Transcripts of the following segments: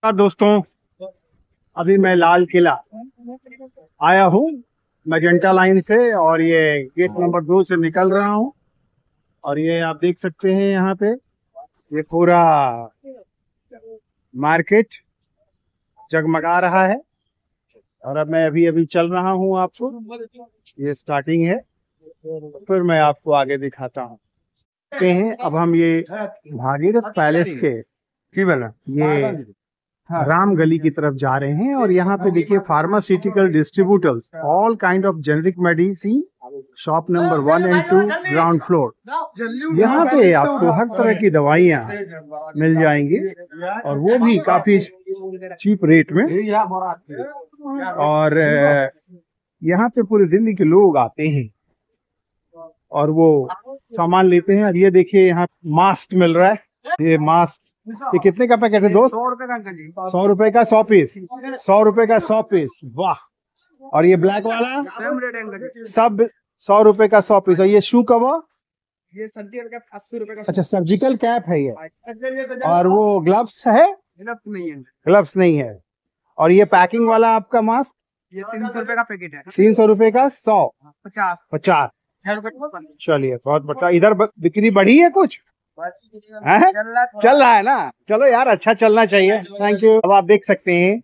दोस्तों, अभी मैं लाल किला आया हूँ मैजेंटा लाइन से और ये गेट नंबर 2 से निकल रहा हूँ। और ये आप देख सकते हैं यहाँ पे ये पूरा मार्केट जगमगा रहा है। और अब मैं अभी चल रहा हूँ, आपको ये स्टार्टिंग है, फिर मैं आपको आगे दिखाता हूँ। अब हम ये भागीरथ पैलेस के ये राम गली की तरफ जा रहे हैं। और यहाँ पे देखिए pharmaceutical distributors, all kind of generic medicine, shop number 1 और 2 ग्राउंड फ्लोर। यहाँ पे आपको हर तरह की दवाइयाँ मिल जाएंगी और वो भी काफी चीप रेट में। और यहाँ पे पूरे दिल्ली के लोग आते हैं और वो सामान लेते हैं। और ये देखिए यहाँ मास्क मिल रहा है, ये मास्क ये कितने का पैकेट है दोस्त? 100 रुपए का अंकल जी। 100 रुपए का 100 पीस, 100 रुपए का 100 पीस। वाह। और ये ब्लैक वाला सेम रेट है अंकल जी। सब 100 रुपए का 100 पीस। और ये शू कवर, ये सर्जिकल कैप 80 रुपए का। अच्छा सर्जिकल कैप है ये। और वो ग्लव्स है? ग्लव्स नहीं है। ग्लव्स नहीं है। और ये पैकिंग वाला आपका मास्क ये 300 रुपए का पैकेट है। 300 रुपए का 100, 50 50। चलिए बहुत बढ़िया। इधर बिक्री बढ़ी है कुछ? चल रहा है ना? चलो यार, अच्छा चलना चाहिए। Thank you. अब आप देख सकते हैं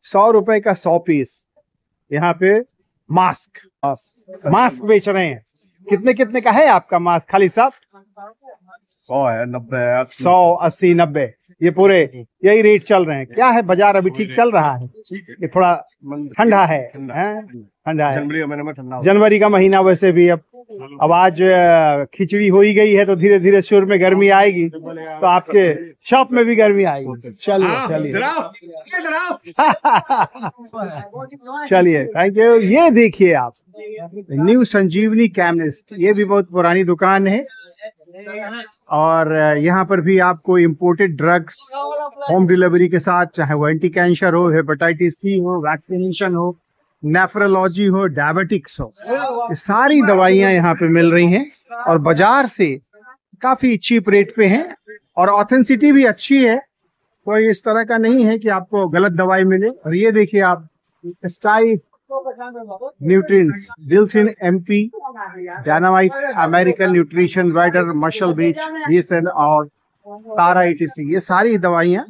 100 रुपए का 100 पीस यहाँ पे मास्क बेच रहे हैं। कितने कितने का है आपका मास्क? खाली सब 100 है, 90 है, 100, 80, 90 ये पूरे यही रेट चल रहे हैं। क्या है, बाजार अभी ठीक चल रहा है? ये थोड़ा ठंडा है, ठंडा है। जनवरी महीने में ठंडा, जनवरी का महीना वैसे भी अब आज खिचड़ी हो ही गई है, तो धीरे धीरे शुरू में गर्मी आएगी, तो आपके शॉप में भी गर्मी आएगी। चलिए चलिए थैंक यू। ये देखिए आप, न्यू संजीवनी केमिस्ट, ये भी बहुत पुरानी दुकान है। और यहाँ पर भी आपको इम्पोर्टेड ड्रग्स होम डिलीवरी के साथ, चाहे वो एंटी कैंसर हो, हेपेटाइटिस सी हो, वैक्सीनेशन हो, नेफ्रोलॉजी हो, डायबिटिक्स हो, ये सारी दवाइयाँ यहाँ पे मिल रही हैं। और बाजार से काफी चीप रेट पे हैं और ऑथेंसिटी भी अच्छी है। कोई इस तरह का नहीं है कि आपको गलत दवाई मिले। और ये देखिए आप, sky nutrients, deals in MP, dynamite, American nutrition, Weider, muscle beach, reason और तारा ETC, ये सारी दवाइयाँ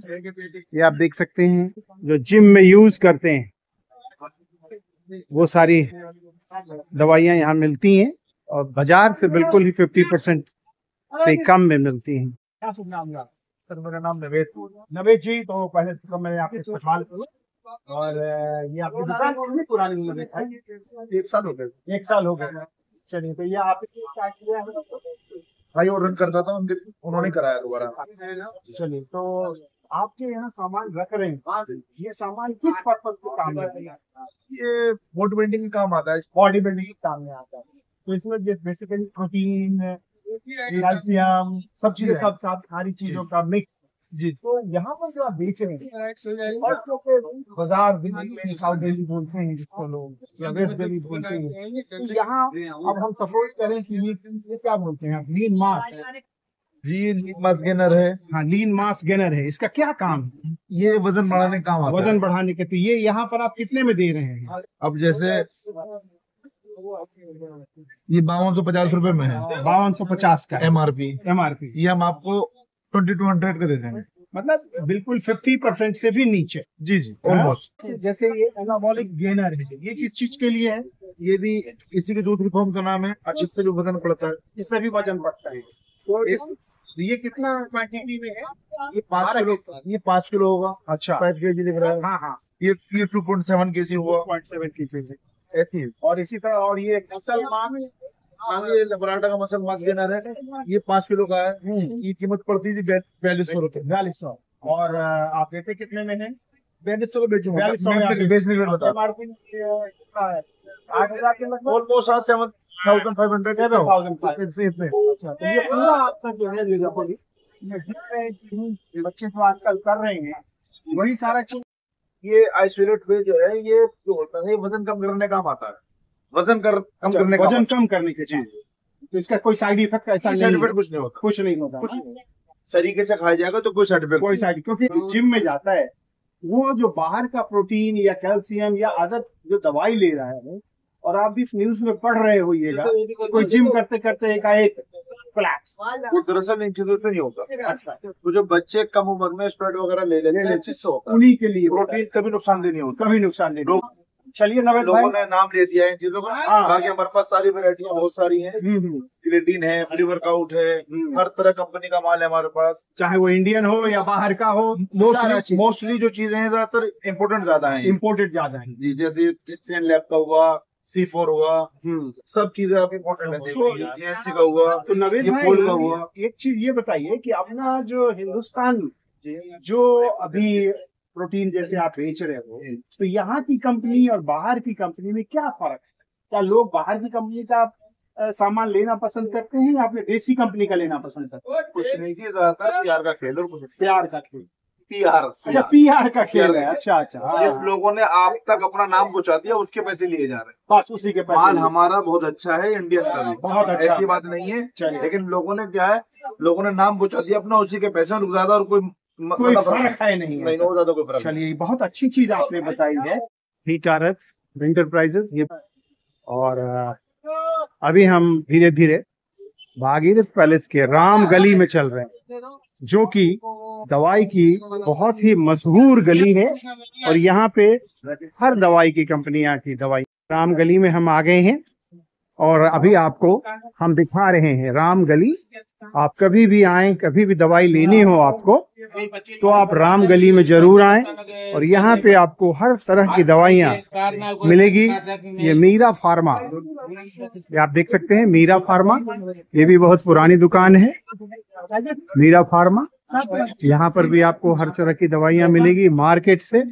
ये आप देख सकते हैं जो जिम में यूज करते हैं। वो सारी दवाइयाँ यहाँ मिलती हैं और बाजार से बिल्कुल ही 50% से कम में मिलती हैं। क्या शुभ नाम है? सर मेरा नाम नवेद जी। तो पहले तो मैं आपसे सवाल करूँ, और ये आपकी दुकान कितनी पुरानी है? 1 साल हो गए। 1 साल हो गए। चलिए, तो ये आपने स्टार्ट किया है? भाई और रन करता था, उन्होंने कराया दोबारा। चलिए, तो आपके यहाँ सामान रख रहे हैं, ये सामान किस पर्पज को काम में आता है? ये बॉडी बिल्डिंग का काम आता है। बॉडी बिल्डिंग के काम में आता है। तो इसमें बेसिकली प्रोटीन, कैल्शियम, सब चीजें, सब सारी चीजों का मिक्स जी। तो यहाँ पर जो आप बेच रहे हैं, और क्योंकि बाजार दिल्ली में साउथ दिल्ली बोलते हैं जिसको लोग, या वेस्ट दिल्ली बोलते हैं, तो यहाँ अब हम सपोज करें कि ये क्या बोलते हैं आप, लीन मास जी, लीन मास गेनर है। हाँ, लीन मास गेनर है। इसका क्या काम है? ये वजन बढ़ाने का काम आता है। वजन बढ़ाने के। तो ये यहाँ पर आप कितने में दे रहे हैं? अब जैसे ये 5250 रुपए में है। 5250 का MRP। ये हम आपको 2200 का दे देंगे। मतलब बिल्कुल 50% से भी नीचे। जी ऑलमोस्ट। जैसे ये एनाबॉलिक गेनर है, ये किस चीज के लिए है? ये भी इसी के दूसरी फॉर्म का नाम है। इससे जो वजन पड़ता है, इससे भी वजन बढ़ता है। तो ये कितना क्वांटिटी में है? ये 5 किलो, ये 5 किलो होगा। अच्छा, 5 kg लिख रहा है। हाँ, ये 2.7 kg हुआ। 2.7 kg ऐसी है। और इसी तरह, और ये मसल मार्क, ये लबराटा का मसल मार्क गेनर है, ये 5 किलो का है। ये कीमत पड़ती थी 4200 रुपए। 4200। और आप देते कितने में है? 4200 को बेचूंगा। 4200 बेचने के बता। ऑलमोस्ट 7500 है। अच्छा, तो ये पूरा आपका जो है बच्चे तो आजकल कर रहे हैं, वही सारा चीज। ये आइसोलेट वे जो है, ये जो होता है वजन कम करने का काम आता है। वजन कम करने के चीज। तो इसका कोई साइड इफेक्ट ऐसा नहीं? साइड इफेक्ट कुछ नहीं होता। कुछ नहीं होता। कुछ तरीके से खाया जाएगा तो कोई साइड इफेक्ट। क्योंकि जिम में जाता है वो जो बाहर का प्रोटीन या कैल्शियम या अदर जो दवाई ले रहा है, और आप भी न्यूज में पढ़ रहे होइएगा कोई जिम करते करते एकाएक कोलैप्स, वो दरअसल इन चीजों से नहीं होता। अच्छा, तो जो बच्चे कम उम्र में स्टेरॉइड वगैरह ले लेते हैं, जिससे होता है। उन्हीं के लिए प्रोटीन कभी नुकसान नहीं होता। कभी नुकसान नहीं। चलिए नवेद लोगों भाई, ने नाम ले दिया है इन चीजों का। हाँ। बाकी हमारे पास सारी वैरायटियां बहुत सारी हैं। क्रिएटिन है, प्री वर्कआउट है, हर तरह कंपनी का माल है हमारे पास। चाहे वो इंडियन हो या बाहर का हो, मोस्टली जो चीजें हैं ज्यादातर इम्पोर्टेंट ज्यादा है, इम्पोर्टेड ज्यादा है जी। जैसे एशियन लैब का हुआ, C4 हुआ, सब चीजें आप इम्पोर्टेंट है। GNC का हुआ, तो नवेद ये भाई फूल का हुआ। एक चीज ये बताइए कि अपना जो हिंदुस्तान जो अभी प्रोटीन जैसे आप बेच रहे हो, तो यहाँ की कंपनी और बाहर की कंपनी में क्या फर्क है? क्या लोग बाहर की कंपनी का सामान लेना पसंद करते हैं या अपने देसी कंपनी का लेना पसंद करते हैं? कुछ नहीं की ज्यादातर प्यार का खेल और कुछ प्यार का खेल। PR। अच्छा, PR का खेल है। अच्छा अच्छा, जिस लोगों ने आप तक अपना नाम पहुंचा दिया उसके पैसे लिए जा रहे हैं। बस उसी के पैसे। माल हमारा बहुत अच्छा है, इंडियन का भी बहुत अच्छा। ऐसी बात नहीं है, चलिए। लेकिन लोगों ने क्या है, लोगों ने नाम पहुंचा दिया अपना, उसी के पैसे और ज्यादा और कोई फर्क है नहीं, नहीं, और ज्यादा कोई फर्क नहीं। चलिए, बहुत अच्छी चीज आपने बताई है। हीटारथ एंटरप्राइजेस ये, और अभी हम धीरे धीरे भागीरथ पैलेस के राम गली में चल रहे हैं, जो कि दवाई की बहुत ही मशहूर गली है, और यहाँ पे हर दवाई की कंपनियां की दवाई। राम गली में हम आ गए हैं और अभी आपको हम दिखा रहे हैं राम गली। आप कभी भी आए, कभी भी दवाई लेनी हो आपको, तो आप राम गली में जरूर आएं, और यहाँ पे आपको हर तरह की दवाइयाँ मिलेगी। ये मीरा फार्मा, ये आप देख सकते हैं, मीरा फार्मा, ये भी बहुत पुरानी दुकान है। मीरा फार्मा, यहाँ पर भी आपको हर तरह की दवाइयाँ मिलेगी मार्केट से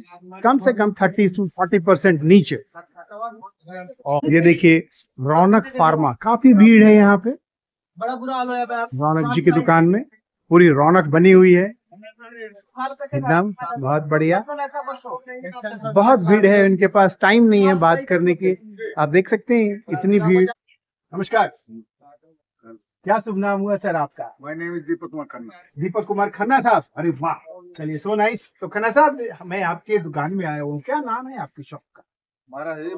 कम 30 to 40% नीचे। और ये देखिए रौनक फार्मा, काफी भीड़ है यहाँ पे। बड़ा बुरा हाल है रौनक जी की दुकान में पूरी रौनक बनी हुई है, एकदम बहुत बढ़िया। बहुत भीड़ है, उनके पास टाइम नहीं है बात करने की। आप देख सकते हैं इतनी भीड़। नमस्कार, क्या शुभ नाम हुआ सर आपका? My name is Deepak Kumar Khanna. Deepak Kumar Khanna साहब, अरे वाह, चलिए सो नाइस। तो खन्ना साहब, मैं आपके दुकान में आया हूँ, क्या नाम है आपकी शॉप का? हमारा है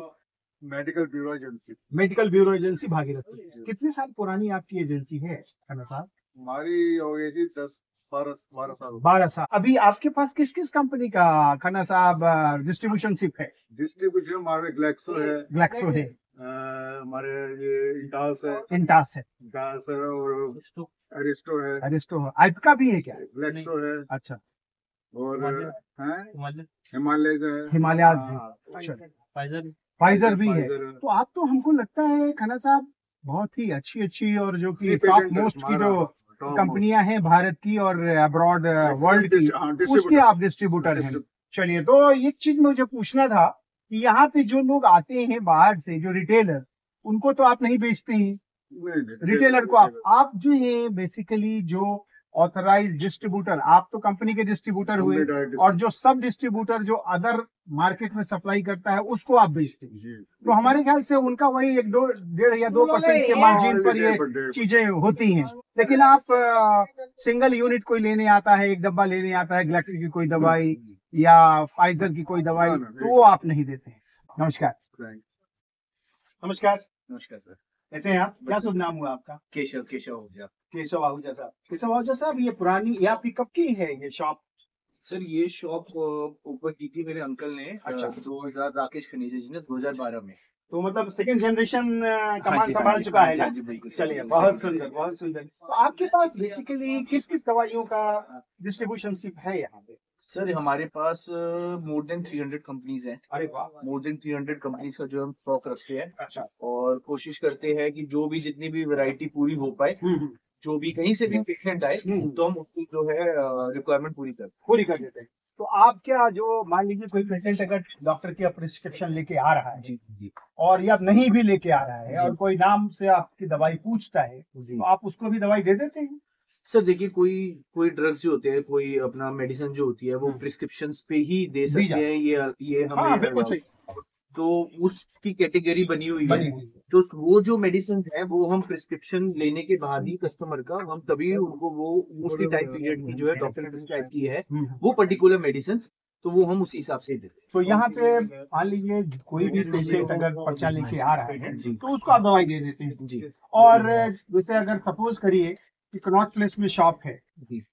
medical bureau agency. Medical bureau agency Bhagirath. कितने साल पुरानी आपकी एजेंसी है खन्ना साहब? हमारी हो गई थी 10-12 साल। 12 साल। अभी आपके पास किस किस कंपनी का खन्ना साहब डिस्ट्रीब्यूशनशिप है? डिस्ट्रीब्यूशन हमारे ग्लैक्सो है, ग्लैक्सो है, हमारे ये इंटास है, इंटास है, इंटास है, और अरिस्टो है, अरिस्टो है, आइपका भी है क्या? ग्लैक्सो है, अच्छा, और हिमालय है, हिमालयाज है, अच्छा, फाइजर भी है। फाइजर है। तो आप तो हमको लगता है खन्ना साहब बहुत ही अच्छी और जो कि ये टॉप पेटेंट मोस्ट की हमारा जो top कंपनियां हैं भारत की और अब्रॉड वर्ल्ड की, डिस्ट्रीब्यूटर। उसके आप डिस्ट्रीब्यूटर हैं। चलिए, तो एक चीज मुझे पूछना था कि यहाँ पे जो लोग आते हैं बाहर से, जो रिटेलर, उनको तो आप नहीं बेचते हैं, रिटेलर को आप जो है बेसिकली जो ऑथराइज डिस्ट्रीब्यूटर, आप तो कंपनी के डिस्ट्रीब्यूटर हुए, और जो सब डिस्ट्रीब्यूटर जो अदर मार्केट में सप्लाई करता है उसको आप बेचते हैं। तो हमारे ख्याल से उनका वही 1-1.5 या 2% के मार्जिन पर ये चीजें होती हैं। लेकिन आप सिंगल यूनिट कोई लेने आता है, एक डब्बा लेने आता है ग्लैक्सो की कोई दवाई या फाइजर की कोई दवाई, तो वो आप नहीं देते हैं। नमस्कार। नमस्कार। नमस्कार सर। कैसे हैं आप? क्या शुभ नाम हुआ आपका? केशव आहूजा। केशव आहूजा साहब। केशव आहूजा साहब, ये पुरानी, ये आपकी कब की है ये शॉप? सर ये शॉप ऊपर की थी मेरे अंकल ने, अच्छा। 2000 राकेश खनीजे जी ने 2012 में। तो मतलब सेकंड जनरेशन कमान हाँ जी, संभाल चुका है ना? हाँ जी, बिल्कुल। चलिए, बहुत सुंदर, बहुत सुंदर। तो आपके पास बेसिकली किस किस दवाइयों का डिस्ट्रीब्यूशनशिप है यहाँ पे? सर हमारे पास मोर देन 300 कंपनीज हैं। अरे वाह, मोर देन 300 कंपनीज का जो हम स्टॉक रखते हैं, अच्छा। और कोशिश करते हैं कि जो भी जितनी भी वैरायटी पूरी हो पाए, जो भी कहीं से भी पेशेंट आए तो हम उसकी जो है रिक्वायरमेंट पूरी करते हैं। तो आप क्या, जो मान लीजिए कोई पेशेंट अगर डॉक्टर की प्रिस्क्रिप्शन लेके आ रहा है जी जी, और या नहीं भी लेके आ रहा है और कोई नाम से आपकी दवाई पूछता है, जी। तो आप उसको भी दवाई दे देते हैं? सर देखिए, कोई ड्रग्स जो होते हैं, कोई अपना मेडिसिन जो होती है वो प्रिस्क्रिप्शन पे ही दे सकते हैं, ये हाँ, हमें बिल्कुल सही। तो उसकी कैटेगरी बनी हुई बनी है। हुई है। तो वो जो मेडिसिन है वो हम प्रिस्क्रिप्शन लेने के बाद ही कस्टमर का, हम तभी उनको वो उसी टाइम पीरियड की जो है डॉक्टर ने प्रिस्क्राइब की है वो पर्टिकुलर मेडिसिन तो वो हम उसी हिसाब से देते तो यहाँ पे मान लीजिए कोई भी पेशेंट अगर पर्चा लेके आ रहा है जी। तो उसको आप दवाई दे देते हैं हैं जी और जैसे अगर सपोज करिए कि कनॉट प्लेस में शॉप है, जी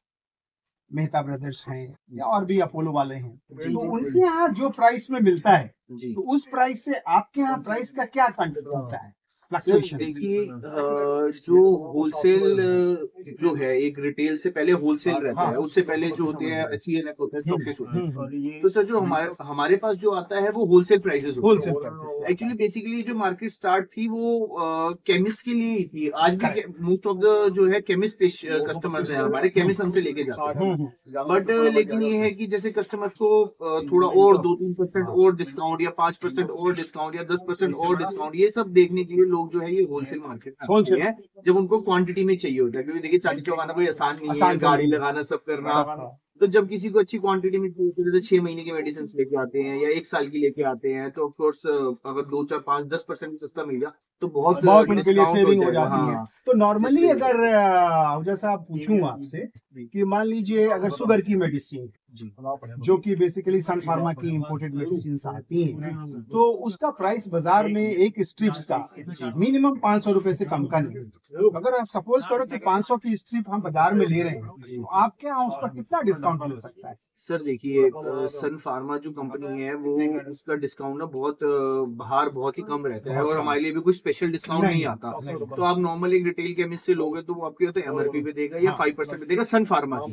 मेहता ब्रदर्स हैं या और भी अपोलो वाले हैं, जी, तो जी। उनके यहाँ जो प्राइस में मिलता है जी तो उस प्राइस से आपके यहाँ प्राइस का क्या कंटेंट होता है? Sir fluctuation. देखिए जो होलसेल जो है एक रिटेल से पहले होलसेल रहता है, उससे पहले जो होते हैं CNF होता है, स्टॉकिस्ट होते हैं। तो सर जो हमारे पास जो आता है वो wholesale prices wholesale actually basically जो मार्केट स्टार्ट थी वो केमिस्ट के लिए ही थी। आज भी मोस्ट ऑफ द जो है केमिस्ट कस्टमर्स हैं हमारे, केमिस्ट हमसे लेके जाते हैं। बट लेकिन ये है कि जैसे कस्टमर्स को थोड़ा और 2-3% और डिस्काउंट या 5% और डिस्काउंट या 10% और डिस्काउंट, ये सब देखने के लिए लोग जो है ये होलसेल मार्केट में Wholesale। है, जब उनको क्वांटिटी में चाहिए होता है। क्योंकि देखिए चाची चौकाना कोई आसान नहीं है, आसान गाड़ी नहीं है। लगाना सब करना। तो जब किसी को अच्छी क्वांटिटी में चाहिए होती है, तो 6 महीने की मेडिसिन लेके आते हैं या 1 साल की लेके आते हैं, तो ऑफकोर्स अगर 2, 4, 5, 10% सस्ता मिल गया तो बहुत उनके लिए डिस्काउंट सेविंग हो जाएगा। जाती है। हाँ तो नॉर्मली जिससे- अगर जैसा पूछूं आपसे कि मान लीजिए अगर शुगर की मेडिसिन जी जो कि बेसिकली सन फार्मा की इंपोर्टेड मेडिसिन आती हैं, तो उसका प्राइस बाजार में एक स्ट्रिप्स का मिनिमम 500 रुपए से कम का नहीं। अगर आप सपोज करो कि 500 की स्ट्रिप हम बाजार में ले रहे हैं तो आपके यहाँ उस पर कितना डिस्काउंट मिल सकता है? सर देखिए सन फार्मा जो कंपनी है वो उसका डिस्काउंट ना बहुत बाहर बहुत ही कम रहता है, और हमारे लिए भी कोई स्पेशल डिस्काउंट नहीं आता। तो आप नॉर्मल एक रिटेल केमिस्ट से लोगे तो वो आपके या तो MRP पे देगा या 5% पे देगा सन फार्मा की,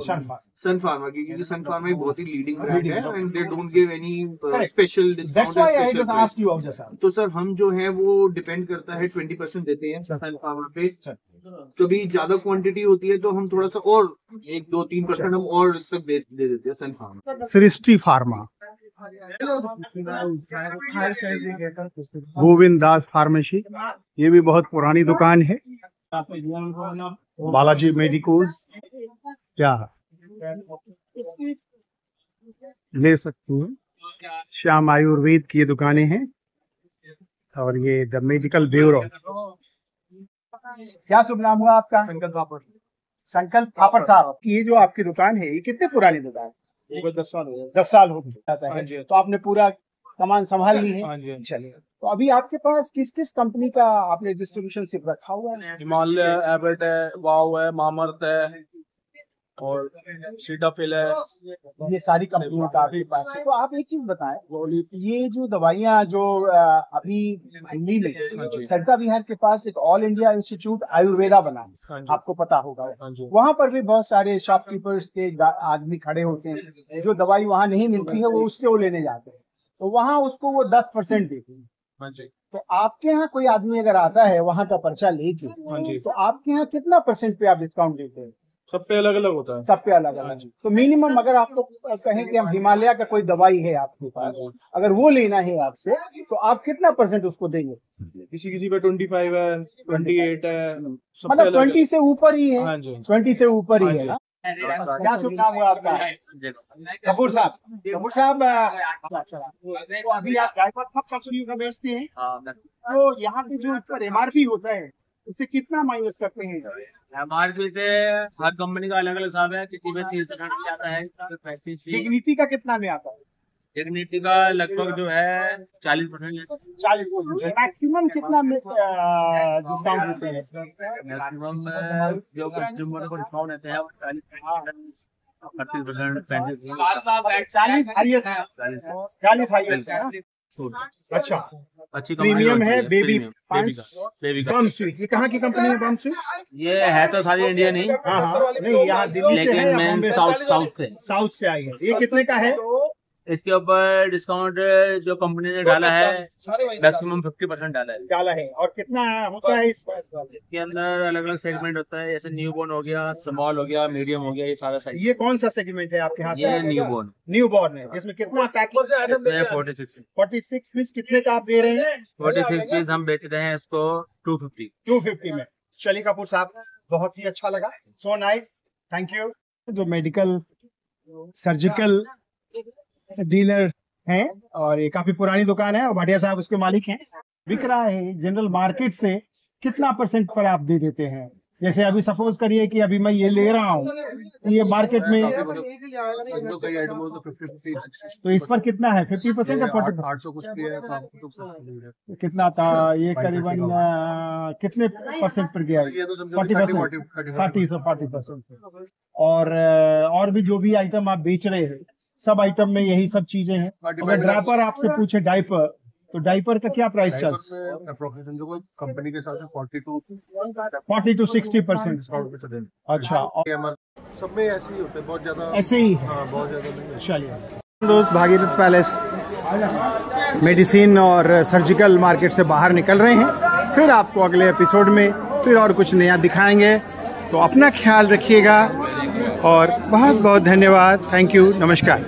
क्योंकि सन फार्मा एक बहुत ही लीडिंग ब्रांड है and they don't give any special That's why I just asked you out just now. तो सर हम जो है वो डिपेंड करता है 20% देते हैं सन फार्मा पे। कभी ज्यादा क्वांटिटी होती है तो हम थोड़ा सा और 1-2-3% हम और तक दे देते हैं सन फार्मा। सृष्टि फार्मा, गोविंद दास फार्मेसी, ये भी बहुत पुरानी दुकान है। बालाजी मेडिकोज क्या ले सकते हैं। श्याम आयुर्वेद की ये दुकानें हैं और ये द मेडिकल ब्यूरो। क्या शुभ नाम हुआ आपका? संकल्प पापड़। संकल्प थापर साहब। ये जो आपकी दुकान है ये कितने पुरानी दुकान? 10 साल हो गए। 10 साल हो जाता हाँ जी। है। तो आपने पूरा सामान संभाल ली है? हाँ जी। चलिए, तो अभी आपके पास किस किस कंपनी का आपने डिस्ट्रीब्यूशन सिर्फ रखा हुआ है? हिमालय, एबर्ट है, वाव है, मामर्थ है और सीटाफिल है। ये सारी कंपनियों का आपके पास है। तो आप एक चीज बताएं, ये जो दवाइयाँ जो अभी दिल्ली हाँ जी। में सरिता विहार के पास एक ऑल इंडिया इंस्टीट्यूट आयुर्वेदा बना है, हाँ जी। आपको पता होगा। हाँ जी। वहाँ पर भी बहुत सारे शॉपकीपर्स के आदमी खड़े होते हैं, जो दवाई वहाँ नहीं मिलती है वो उससे वो लेने जाते हैं, तो वहाँ उसको वो 10% देते हैं। हाँ जी। तो आपके यहाँ कोई आदमी अगर आता है वहाँ का पर्चा लेके, हाँ जी। तो आपके यहाँ कितना % पे आप डिस्काउंट देते हैं? सब पे अलग अलग होता है। सब पे अलग अलग। तो मिनिमम अगर आपको कहें कि हम हिमालय का कोई दवाई है आपके पास, अगर वो लेना है आपसे, तो आप कितना % उसको देंगे? किसी किसी पे 25 है, 28 है, सब पे मतलब अलग 20 से ऊपर ही है? हाँ जी। 20 से ऊपर ही हाँ है जी। ना? क्या शुभ नाम हुआ आपका? कपूर साहब। कपूर साहब, तो अभी आप गायपात सब कंपनियों का बेचते हैं, तो यहाँ पे जो MRP होता है उससे कितना माइनस करते हैं? MRP से हर कंपनी का अलग अलग हिसाब है। किसी में 30% आता है, 35 डिग्निटी का कितना में आता है? डिग्निटी का लगभग जो है 40%। 40%। मैक्सिमम कितना में डिस्काउंट देते हैं? मैक्सिमम जो कंज्यूमर को डिस्काउंट देते हैं वो 40%, 38%, 35%। 40 हाईएस्ट। अच्छा, अच्छी प्रीमियम है बेबी बेबी का। बम स्वीट। ये कहाँ की कंपनी है बम स्वीट? ये है तो सारी इंडिया नहीं, हाँ हाँ, नहीं यहाँ दिल्ली से है लेकिन या मैं बॉम्बे से? साउथ से। साउथ से आई है। ये कितने का है? इसके ऊपर डिस्काउंट जो कंपनी ने डाला है मैक्सिमम 50% डाला है। डाला है। और कितना होता है इस? इसके अंदर अलग अलग सेगमेंट होता है, जैसे न्यूबॉर्न हो गया, स्मॉल हो गया, मीडियम हो गया, ये सारा साइज। ये कौन सा सेगमेंट है आपके हाथ ये में? न्यूबॉर्न। न्यूबॉर्न है। इसमें कितना पैकेज? इसमें 46 46 पीस कितने का आप दे रहे हैं? 46 पीस हम बेच रहे हैं इसको 250। 250 में। चलिए कपूर साहब, बहुत ही अच्छा लगा। So nice, thank you. जो मेडिकल सर्जिकल डीलर हैं और ये काफी पुरानी दुकान है और भाटिया साहब उसके मालिक हैं। बिक रहा है जनरल मार्केट से कितना % पर आप दे देते हैं? जैसे अभी सपोज करिए कि अभी मैं ये ले रहा हूँ, ये मार्केट में तो इस पर कितना है, 50% या 40%? 800 कुछ की है, 500 कुछ कितना था ये करीबन कितने परसेंट पर गया? 40%। और भी जो भी आइटम आप बेच रहे हैं, सब आइटम में यही सब चीजें हैं। अगर डायपर आपसे पूछे डायपर, तो डायपर का क्या प्राइस चल? कंपनी के साथ 40 to 60%। अच्छा, सब में ऐसे ही होते हैं, बहुत ज्यादा ऐसे ही है। बहुत ज्यादा नहीं। चलिए दोस्त, भागीरथ पैलेस मेडिसिन और सर्जिकल मार्केट से बाहर निकल रहे हैं। फिर आपको अगले एपिसोड में फिर और कुछ नया दिखाएंगे। तो अपना ख्याल रखिएगा और बहुत बहुत धन्यवाद। थैंक यू, नमस्कार।